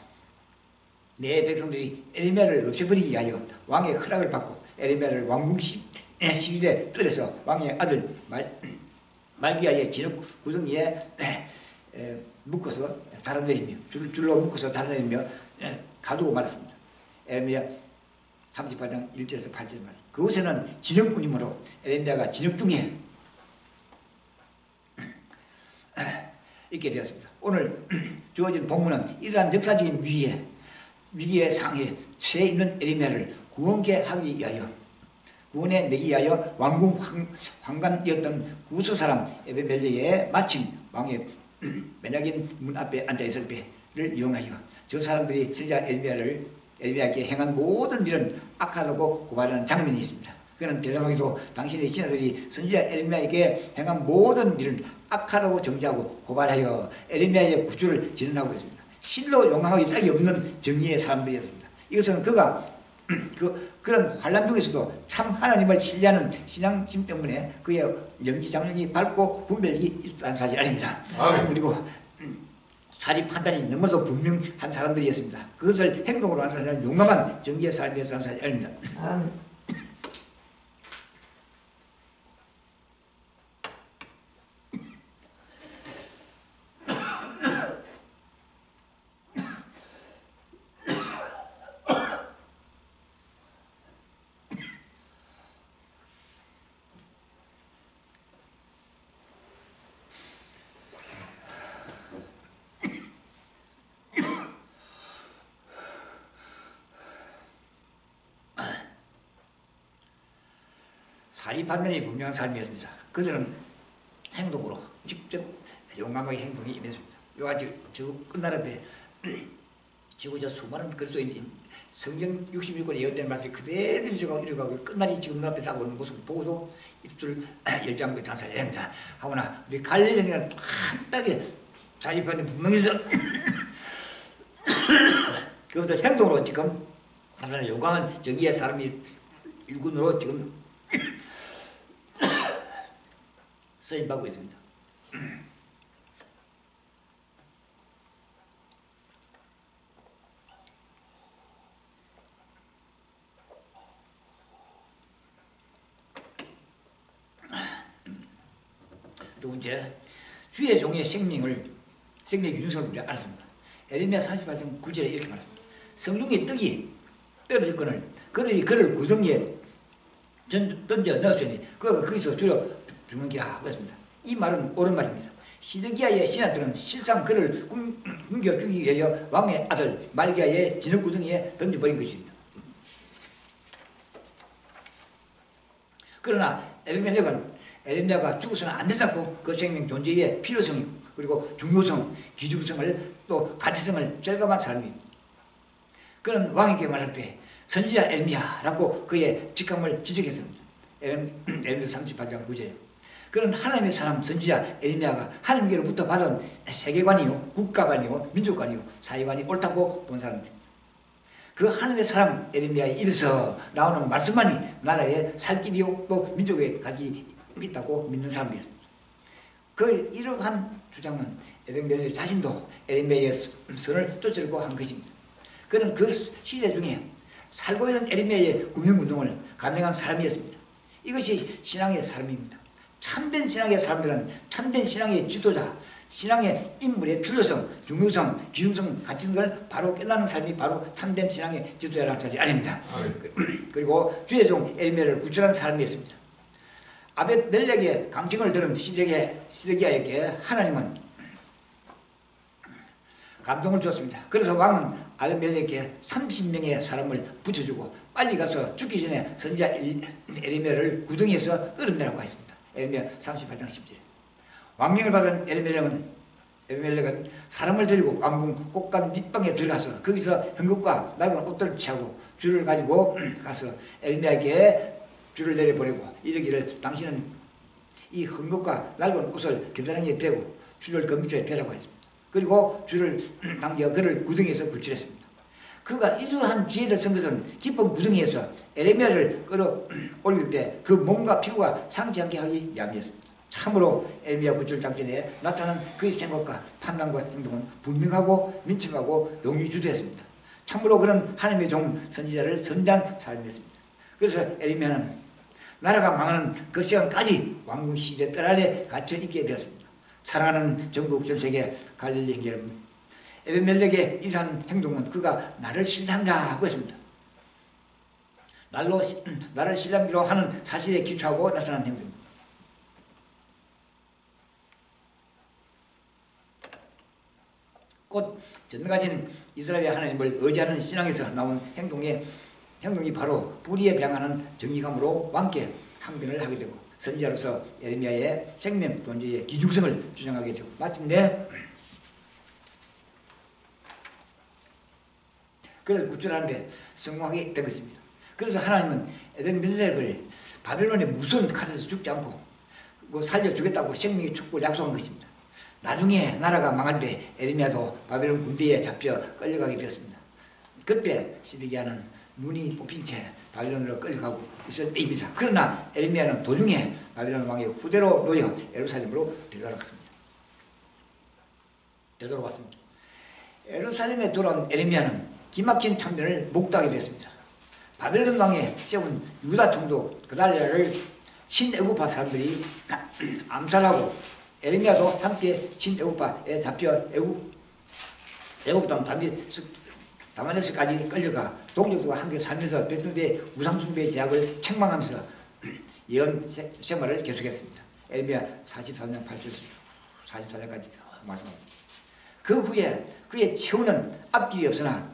내 백성들이 에레미야를 없애버리기 위하여 왕의 허락을 받고 에레미야를 왕궁 11대 뜰에서 왕의 아들 말기야의 진흙 구덩이에 묶어서 달아내리며 줄로 묶어서 달아내리며 가두고 말았습니다. 에레미야 38장 1절에서 8절 말. 그곳에는 진흙뿐이므로 에레미야가 진흙 중에 있게 되었습니다. 오늘 주어진 본문은 이러한 역사적인 위기의 상에 처해 있는 에레미야를 구원케 하기 위하여 구원에 내기 위하여 왕궁 황관이었던 구스 사람 에베멜레에 마침 왕의 매냐긴 문 앞에 앉아있을 때를 이용하여 저 사람들이 선지자 에레미야에게 행한 모든 일은 악하다고 고발하는 장면이 있습니다. 그는 대담하게도 당신의 신하들이 선지자 에레미야에게 행한 모든 일은 악하다고 정죄하고 고발하여 에레미야의 구주를 진언하고 있습니다. 실로 용감하기 짝이 없는 정의의 사람들이었습니다. 이것은 그가 그런 환란 중에서도 참 하나님을 신뢰하는 신앙심 때문에 그의 영지장력이 밝고 분별력이 있다는 사실이 아닙니다. 그리고 사리 판단이 너무도 분명한 사람들이었습니다. 그것을 행동으로 하는 사람은 용감한 정의의 삶이었다는 사실이 아닙니다. 사리 판단이 분명한 삶이었습니다. 그들은 행동으로 직접 용감하게 행동에 임했습니다. 요아지 저 끝날 앞에 지구 저 수많은 그리스도인 성경 66권에 예언된 말씀이 그대로 이루어가고 끝날이 지금 눈앞에 다가오는 모습을 보고도 입술 열장고 장사해야 됩니다. 하거나 우리 갈릴리는 한달에 자립하는 분명해서 그것도 행동으로 지금 하나님 요강한 정의의 사람이 일군으로 지금 쓰임받고 있습니다. 두 번째, 주의 종의 생명의 균성을 우리가 알았습니다. 에레미야 48장 9절에 이렇게 말합니다. 성중의 떡이 떨어질 거를 그들이 그를 구덩이에 던져 넣었으니 그가 거기서 주먹이라 그랬습니다. 이 말은 옳은 말입니다. 시드기야의 신하들은 실상 그를 굶겨 죽이기 위하여 왕의 아들 말기야의 진흙구덩이에 던져버린 것입니다. 그러나 에레미야가 죽어서는 안 된다고 그 생명 존재의 필요성 그리고 중요성, 기중성을 또 가치성을 절감한 사람입니다. 그는 왕에게 말할 때 선지자 에레미야라고 그의 직함을 지적했습니다. 에레미야 38장 9절. 그는 하나님의 사람 선지자 에레미야가 하나님께로부터 받은 세계관이요, 국가관이요, 민족관이요, 사회관이 옳다고 본 사람입니다. 그 하나님의 사람 에레미야에 이르서 나오는 말씀만이 나라의 살 길이요 또 민족의 갈 길이 있다고 믿는 사람이었습니다. 그 이러한 주장은 에벤겔리 자신도 에레미야의 선을 쫓으려고 한 것입니다. 그는 그 시대 중에 살고 있는 에레미야의 구명운동을 감행한 사람이었습니다. 이것이 신앙의 삶입니다. 참된 신앙의 사람들은 참된 신앙의 지도자, 신앙의 인물의 필요성, 중요성, 기준성 같은 걸 바로 깨닫는 삶이 바로 참된 신앙의 지도자라는 사실이 아닙니다. 그리고 주의 종 에레미야를 구출한 사람이었습니다. 아벳멜렉의 강청을 들은 시드기야에게 하나님은 감동을 주었습니다. 그래서 왕은 아벳멜렉에게 30명의 사람을 붙여주고 빨리 가서 죽기 전에 선지자 에레미야를 구덩이에서 끌어내라고 했습니다. 에레미야 38장 10절. 왕명을 받은 에레미야는 사람을 데리고 왕궁 꽃간 밑방에 들어가서 거기서 헝겊과 낡은 옷들을 취하고 줄을 가지고 가서 에레미야에게 줄을 내려보내고 이르기를 당신은 이 헝겊과 낡은 옷을 겨드랑이에 베고 줄을 그 밑에 베라고 했습니다. 그리고 줄을 당겨 그를 구덩이에서 구출했습니다. 그가 이러한 지혜를 쓴 것은 깊은 구덩이에서 에레미야를 끌어올릴 때 그 몸과 피부가 상치 않게 하기 위함이었습니다. 참으로 에레미야 구출 작전에 나타난 그의 생각과 판단과 행동은 분명하고 민첩하고 용의주도했습니다. 참으로 그는 하나님의 종 선지자를 선대한 사람이었습니다. 그래서 에레미야는 나라가 망하는 그 시간까지 왕궁 시대 뜰 아래 갇혀 있게 되었습니다. 사랑하는 전국 전세계 갈릴리 형제 여러분, 에벤멜렉의 이러한 행동은 그가 나를 신뢰한다고 했습니다. 나를 신뢰하기로 하는 사실에 기초하고 나타난 행동입니다. 곧 전능하신 이스라엘의 하나님을 의지하는 신앙에서 나온 행동이 바로 불의에 배양하는 정의감으로 왕께 항변을 하게 되고 선지자로서 에레미야의 생명 존재의 기중성을 주장하게 되고 마침내 그를 구출하는데 성공하게 된 것입니다. 그래서 하나님은 에벤멜렉을 바벨론의 무서운 칼에서 죽지 않고 살려주겠다고 생명의 축복을 약속한 것입니다. 나중에 나라가 망할 때 에레미야도 바벨론 군대에 잡혀 끌려가게 되었습니다. 그때 시드기야는 눈이 뽑힌 채 바벨론으로 끌려가고 있을 때입니다. 그러나 에레미야는 도중에 바벨론 왕의 후대로 놓여 예루살렘으로 되돌아왔습니다. 예루살렘에 돌아온 에레미야는 기막힌 참전을 목도하게 됐습니다. 바벨론 왕의 세운 유다 총독 그달랴를 친애굽파 사람들이 암살하고 에레미야도 함께 친애굽파에 잡혀 애굽 땅 다마네스까지 끌려가 동족들과 함께 살면서 백성들의 우상숭배의 제약을 책망하면서 예언 생활을 계속했습니다. 에레미야 43년 8절에서 44절까지 말씀합니다. 그 후에 그의 최후는 앞길이 없으나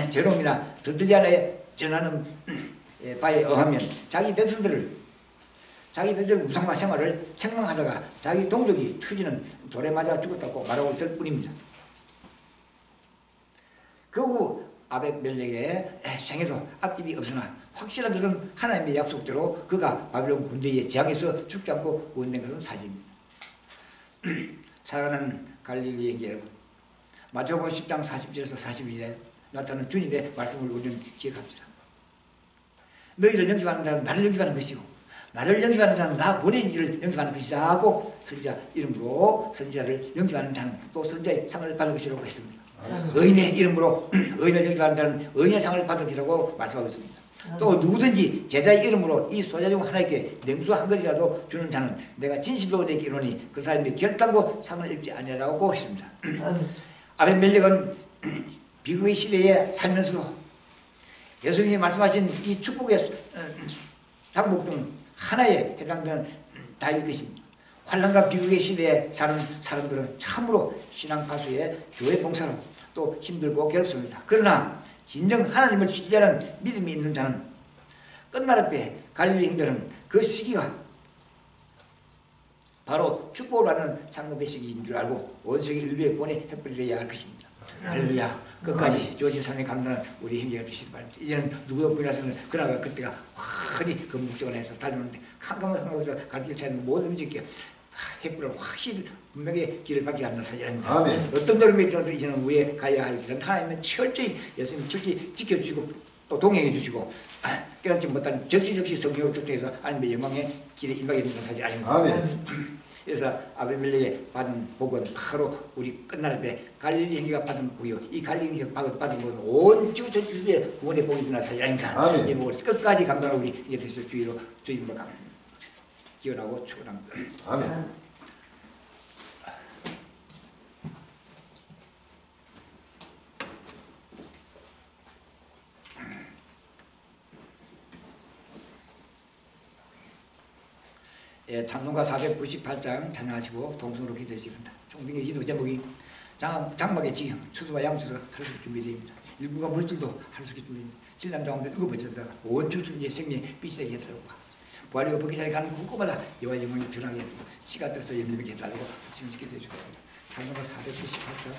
제롬이나 드들리안에 전하는 바에 의하면 자기 백성들을 우상과 생활을 책망하다가 자기 동족이 터지는 돌에 맞아 죽었다고 말하고 있을 뿐입니다. 그 후 아벳멜렉의 생에서 앞길이 없으나 확실한 것은 하나님의 약속대로 그가 바벨론 군대의 재앙에서 죽지 않고 구원된 것은 사실입니다. 사랑하는 갈릴리 형제 여러분, 마태복음 10장 40절에서 41절에 나타나는 주님의 말씀을 우리는 기억합시다. 너희를 영접하는 자는 나를 영접하는 것이고 나를 영접하는 자는 나 보낸 이를 영접하는 것이다 하고 선지자 이름으로 선지자를 영접하는 자는 또 선지자의 상을 받을 것이라고 했습니다. 의인의 이름으로 의인을 영접하는 자는 의인의 상을 받을 것이라고 말씀하고 있습니다. 또 누구든지 제자의 이름으로 이 소자 중 하나에게 냉수 한 그릇이라도 주는 자는 내가 진실로 내게 이르노니 그 사람이 결단코 상을 입지 아니하라고 했습니다. 아벤멜렉은 비극의 시대에 살면서도 예수님이 말씀하신 이 축복의 장복 중 하나에 해당되는 다일 것입니다. 환난과 비극의 시대에 사는 사람들은 참으로 신앙 파수에 교회 봉사로 또 힘들고 괴롭습니다. 그러나 진정 하나님을 신뢰하는 믿음이 있는 자는 끝날 때 갈릴리 형제는 그 시기가 바로 축복을 받는 상급의 시기인 줄 알고 온 세계 인류의 본에 햇불이 할 것입니다. 할렐루야. 끝까지 주어진 삶에 감당한 우리 형제가 되시기 바랍니다. 이제는 누구도 부인하서는 그나가 그때가 환히 그 목적을 해서 달려오는데 캄캄한 갈 길 찾는 모든 분들께 햇불을 확실히 분명히 길을 밝게 하는 사실입니다. 어떤 노력이 있더라도 이제는 우리의 가야 할 길은 하나님은 철저히 예수님 철저히 지켜주시고 또 동행해 주시고 깨닫지 못한 적시적시 성경을 격정해서 하나님의 영광의 길에 임하게 된다는 사실 아닙니다. 그래서 아벤멜렉이 받은 복은 바로 우리 끝날 때 갈릴리 형제가 받은 복이요 이 갈릴리 형제가 받은 복은 온 지구 전 인류의 구원의 복이 되는 사실 아닙니까? 이 복을 끝까지 감당하는 우리 이제 되서 주의로 주님을 기원하고 축원합니다. 아멘. 예, 찬송가 498장 찬양하시고 동성으로 기도해 주십니다. 총등의 기도 제목이 장막의 지형, 추수와 양수가 하루씩 준비됩니다. 일부가 물질도 하루씩 준비됩니다. 신랑 장원들 읽어보시다가 온 주수의 생명의 빛이 되게 해달라고 부활의 어버기 자리에 가는 곳곳마다 여호와 영광이 드러나게 해주고 시가 들어서 열리게 해달라고 지금 기도해 주십니다. 찬송가 498장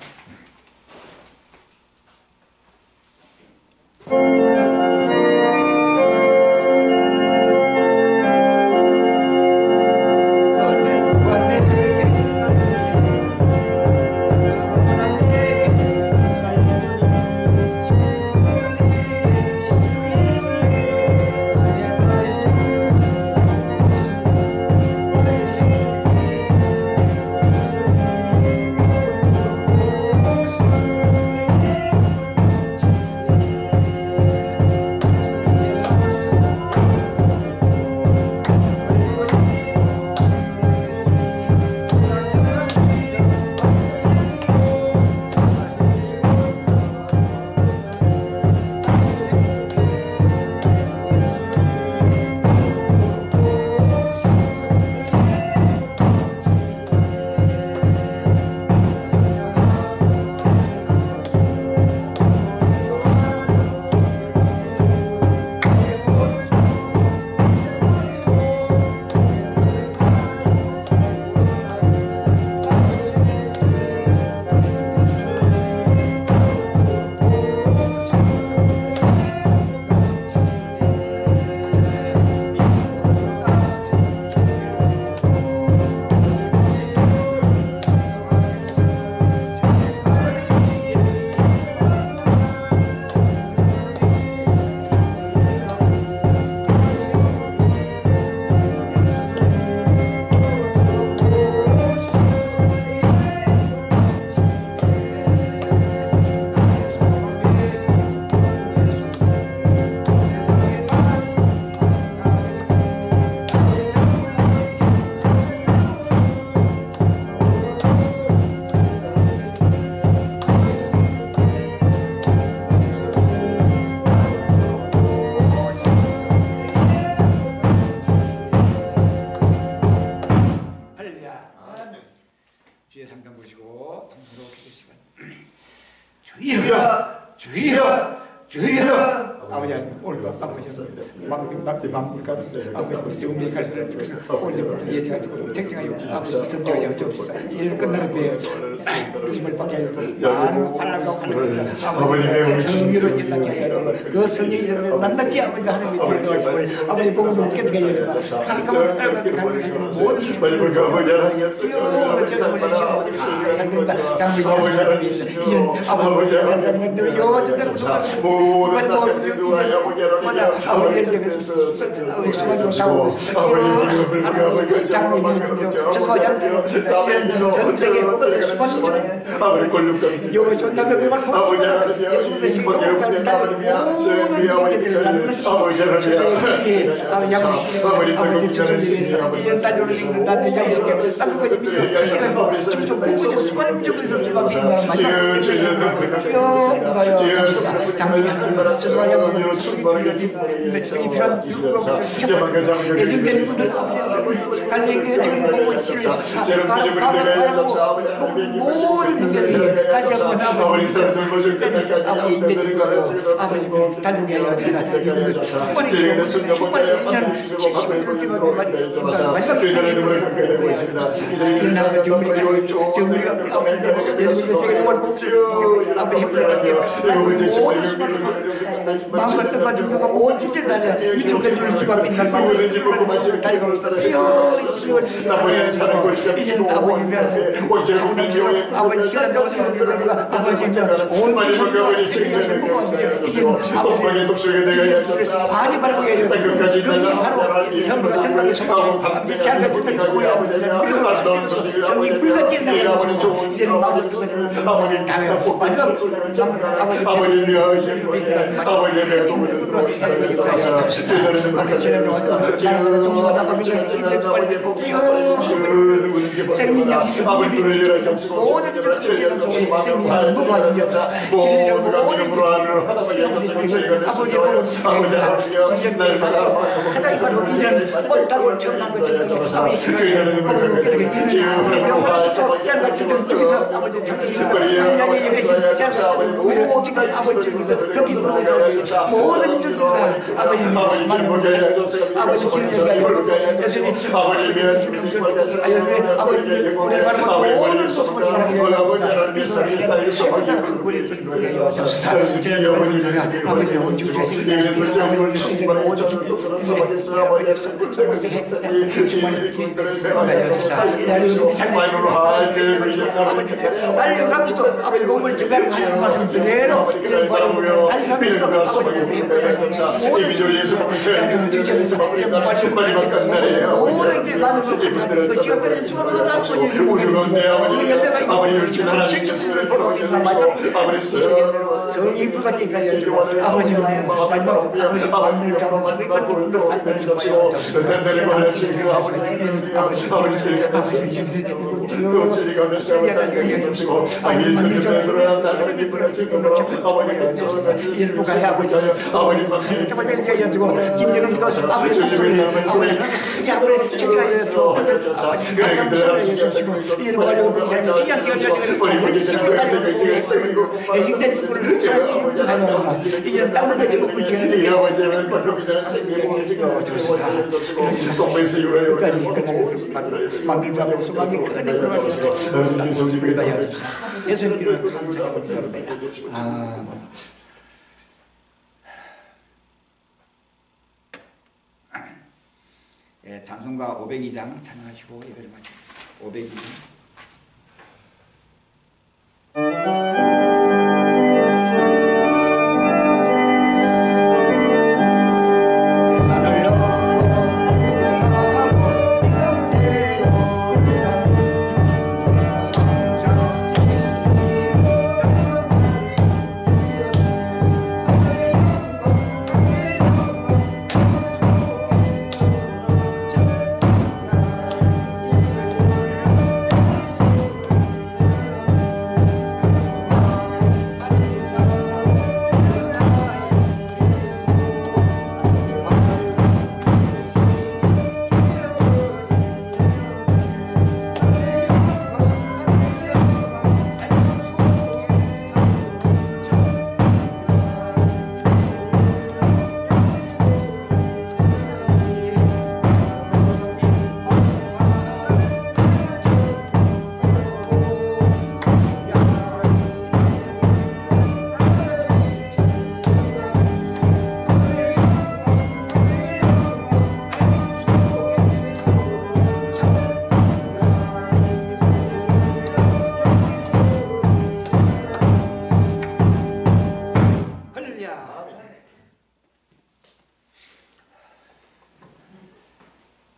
올려서 막물가 아버지 정리할 올려서 예정하고 택정하여 아버지 선정하여 주옵소서. 일 끝나는 데 힘을 받게 하여 많은 환란과 환란을 정의로 일어나게 하여 그 성령이 만났지 아버지가 하나님의 말씀을 아버지 보고 좀 깨닫게 하여 주옵소서. 가끔은 빨간데 가끔 모든 기쁨을 이어 저승을 내시고 잘 된다. 장미 이은 아버지 너 여호와는 마음과 뜻과 정서가 모든 달려 이쪽에 누릴 수가 있는 누구든지 보고 말씀을 달고 뛰어 있으면 아버지는 사랑을 이제 아버지는 아버지 시간 적어서 아버지 온 마지막까지 이제 아버지의 독수리가 내가 관이 밟고 해야 끝까지 바로 현무가 정말의 소망 빛이 안 가지고 성이 불같이 나가는 이제 마음을 아버지는 당해요 아버지는 급히 부르면서 모든 주들과 아버지 아버지 길을 예수님 아버지 우리 말고 모든 소송을 아버지 온 주주신 달려갑시다. 아버지 몸을 제대로 가지고 말씀 그대로 모든 게 많은 그 시간 때문에 죽어도 성이 불같이 가지고 아버지는 마지막 마음을 잡아서 일부가 아버지 정말 얘기해가지고 김정은 그 아버지 저기 아버지 책이라 이런 말로 귀한 시간을 애식된 주부를 이제 땅을 가지고 마음을 잡고 수박이 크게 예수님을 감사하고 기도합니다. 찬송가 502장 찬양하시고 예배를 마치겠습니다. 502장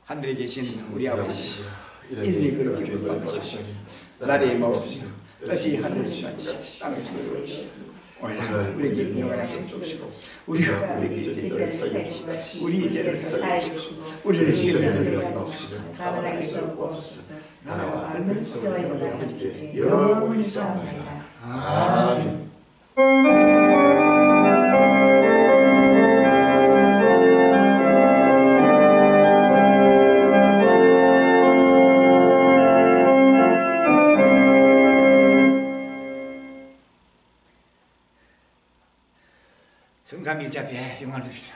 하늘에 계신 우리 아버지, 이름이 그렇게 불러주시고 나라의 마옵시고 뜻이 하늘에서 같이 땅에서 이루어지시고 오늘 우리에게 일용할 약속 주시고 우리가 우리에게 죄를 사주시고 우리 죄를 사주시고 우리를 시험에 들어가게 마옵시고 나만에게 주옵소서. 나라와 은혜와 영광이 영원히 싸움나이다. 아멘. 성삼일자 앞에 영광을 드립니다.